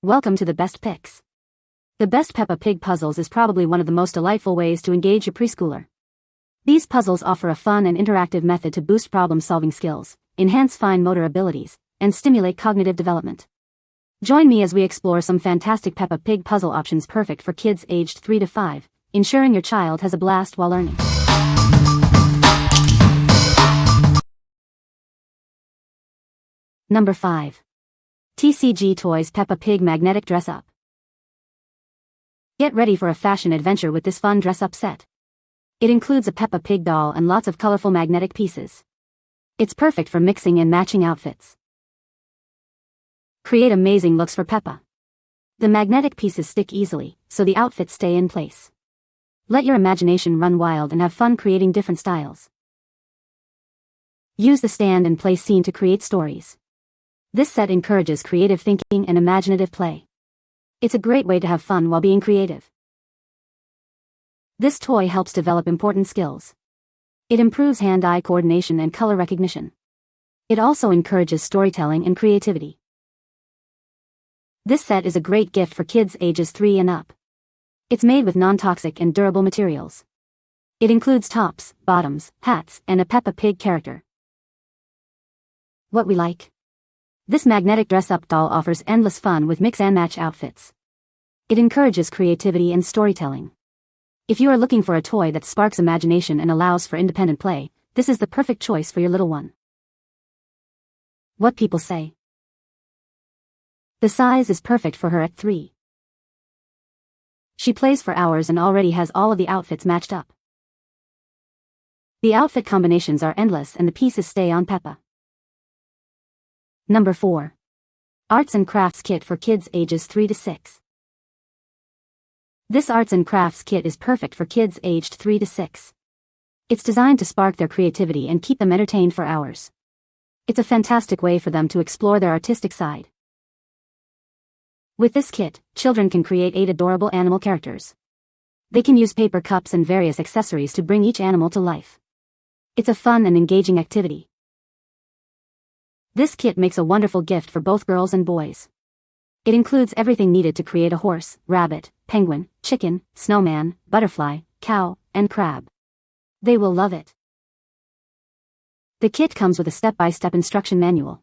Welcome to the best picks. The best Peppa Pig Puzzles is probably one of the most delightful ways to engage your preschooler. These puzzles offer a fun and interactive method to boost problem-solving skills, enhance fine motor abilities, and stimulate cognitive development. Join me as we explore some fantastic Peppa Pig puzzle options perfect for kids aged 3 to 5, ensuring your child has a blast while learning. Number 5. TCG Toys Peppa Pig Magnetic Dress Up. Get ready for a fashion adventure with this fun dress-up set. It includes a Peppa Pig doll and lots of colorful magnetic pieces. It's perfect for mixing and matching outfits. Create amazing looks for Peppa. The magnetic pieces stick easily, so the outfits stay in place. Let your imagination run wild and have fun creating different styles. Use the stand and play scene to create stories. This set encourages creative thinking and imaginative play. It's a great way to have fun while being creative. This toy helps develop important skills. It improves hand-eye coordination and color recognition. It also encourages storytelling and creativity. This set is a great gift for kids ages 3 and up. It's made with non-toxic and durable materials. It includes tops, bottoms, hats, and a Peppa Pig character. What we like. This magnetic dress-up doll offers endless fun with mix-and-match outfits. It encourages creativity and storytelling. If you are looking for a toy that sparks imagination and allows for independent play, this is the perfect choice for your little one. What people say. The size is perfect for her at 3. She plays for hours and already has all of the outfits matched up. The outfit combinations are endless and the pieces stay on Peppa. Number 4. Arts and Crafts Kit for kids ages 3 to 6. This arts and crafts kit is perfect for kids aged 3 to 6. It's designed to spark their creativity and keep them entertained for hours. It's a fantastic way for them to explore their artistic side. With this kit, children can create 8 adorable animal characters. They can use paper cups and various accessories to bring each animal to life. It's a fun and engaging activity. This kit makes a wonderful gift for both girls and boys. It includes everything needed to create a horse, rabbit, penguin, chicken, snowman, butterfly, cow, and crab. They will love it. The kit comes with a step-by-step instruction manual.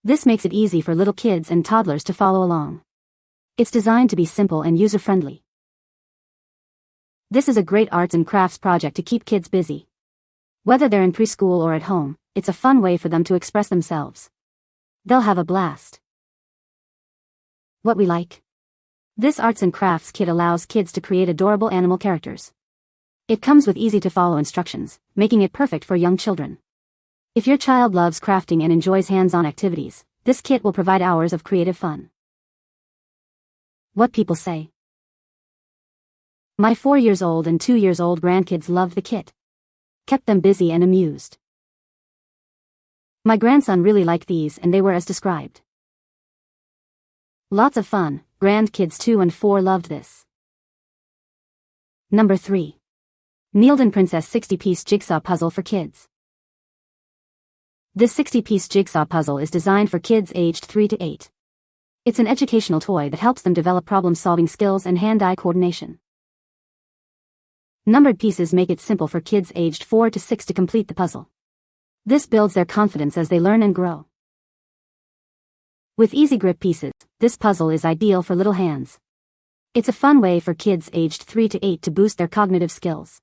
This makes it easy for little kids and toddlers to follow along. It's designed to be simple and user-friendly. This is a great arts and crafts project to keep kids busy. Whether they're in preschool or at home, it's a fun way for them to express themselves. They'll have a blast. What we like. This arts and crafts kit allows kids to create adorable animal characters. It comes with easy-to-follow instructions, making it perfect for young children. If your child loves crafting and enjoys hands-on activities, this kit will provide hours of creative fun. What people say. My 4-year-old and 2-year-old grandkids loved the kit. Kept them busy and amused. My grandson really liked these and they were as described. Lots of fun, grandkids 2 and 4 loved this. Number 3. NEILDEN Princess 60-piece Jigsaw Puzzle for Kids. This 60-piece jigsaw puzzle is designed for kids aged 3 to 8. It's an educational toy that helps them develop problem-solving skills and hand-eye coordination. Numbered pieces make it simple for kids aged 4 to 6 to complete the puzzle. This builds their confidence as they learn and grow. With easy grip pieces, this puzzle is ideal for little hands. It's a fun way for kids aged 3 to 8 to boost their cognitive skills.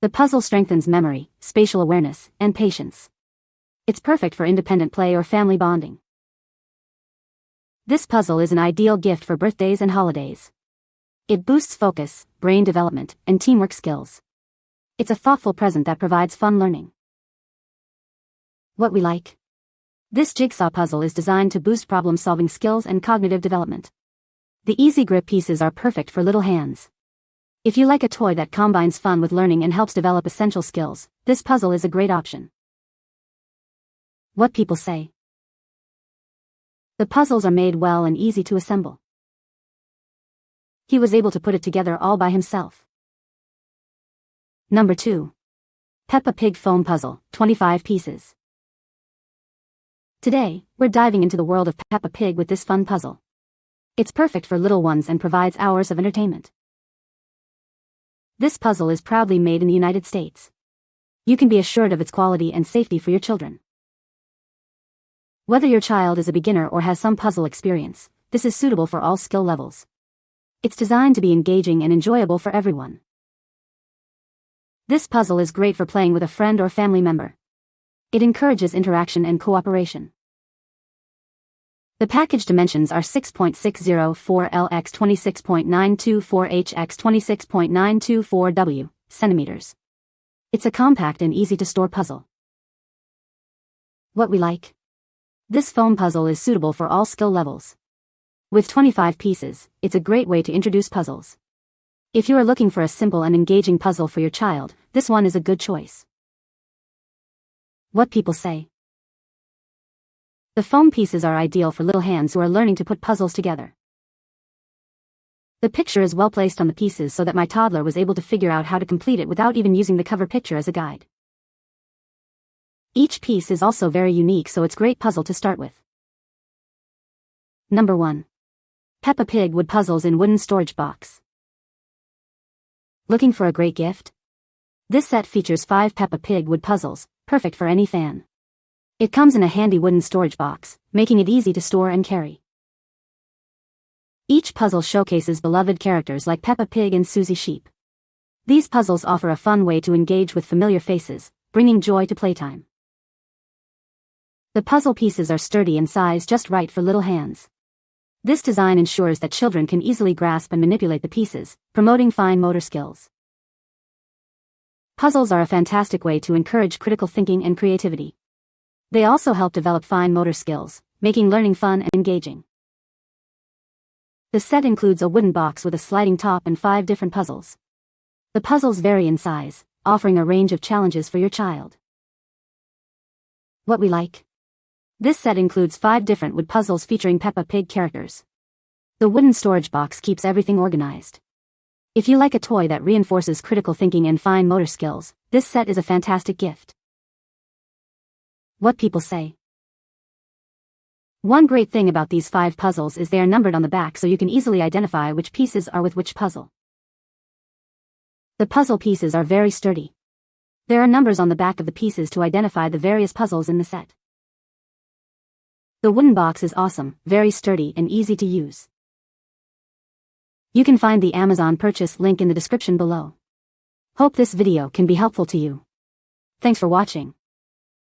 The puzzle strengthens memory, spatial awareness, and patience. It's perfect for independent play or family bonding. This puzzle is an ideal gift for birthdays and holidays. It boosts focus, brain development, and teamwork skills. It's a thoughtful present that provides fun learning. What we like. This jigsaw puzzle is designed to boost problem-solving skills and cognitive development. The easy grip pieces are perfect for little hands. If you like a toy that combines fun with learning and helps develop essential skills, this puzzle is a great option. What people say. The puzzles are made well and easy to assemble. He was able to put it together all by himself. Number 2. Peppa Pig Foam Puzzle, 25 pieces. Today, we're diving into the world of Peppa Pig with this fun puzzle. It's perfect for little ones and provides hours of entertainment. This puzzle is proudly made in the United States. You can be assured of its quality and safety for your children. Whether your child is a beginner or has some puzzle experience, this is suitable for all skill levels. It's designed to be engaging and enjoyable for everyone. This puzzle is great for playing with a friend or family member. It encourages interaction and cooperation. The package dimensions are 6.604 x 26.924 h x 26.924 w centimeters. It's a compact and easy to store puzzle. What we like. This foam puzzle is suitable for all skill levels. With 25 pieces, it's a great way to introduce puzzles. If you are looking for a simple and engaging puzzle for your child, this one is a good choice. What people say. The foam pieces are ideal for little hands who are learning to put puzzles together. The picture is well placed on the pieces so that my toddler was able to figure out how to complete it without even using the cover picture as a guide. Each piece is also very unique, so it's a great puzzle to start with. Number 1. Peppa Pig Wood Puzzles in Wooden Storage Box. Looking for a great gift? This set features 5 Peppa Pig wood puzzles, perfect for any fan. It comes in a handy wooden storage box, making it easy to store and carry. Each puzzle showcases beloved characters like Peppa Pig and Susie Sheep. These puzzles offer a fun way to engage with familiar faces, bringing joy to playtime. The puzzle pieces are sturdy and sized just right for little hands. This design ensures that children can easily grasp and manipulate the pieces, promoting fine motor skills. Puzzles are a fantastic way to encourage critical thinking and creativity. They also help develop fine motor skills, making learning fun and engaging. The set includes a wooden box with a sliding top and 5 different puzzles. The puzzles vary in size, offering a range of challenges for your child. What we like. This set includes 5 different wood puzzles featuring Peppa Pig characters. The wooden storage box keeps everything organized. If you like a toy that reinforces critical thinking and fine motor skills, this set is a fantastic gift. What people say. One great thing about these 5 puzzles is they are numbered on the back so you can easily identify which pieces are with which puzzle. The puzzle pieces are very sturdy. There are numbers on the back of the pieces to identify the various puzzles in the set. The wooden box is awesome, very sturdy and easy to use. You can find the Amazon purchase link in the description below. Hope this video can be helpful to you. Thanks for watching.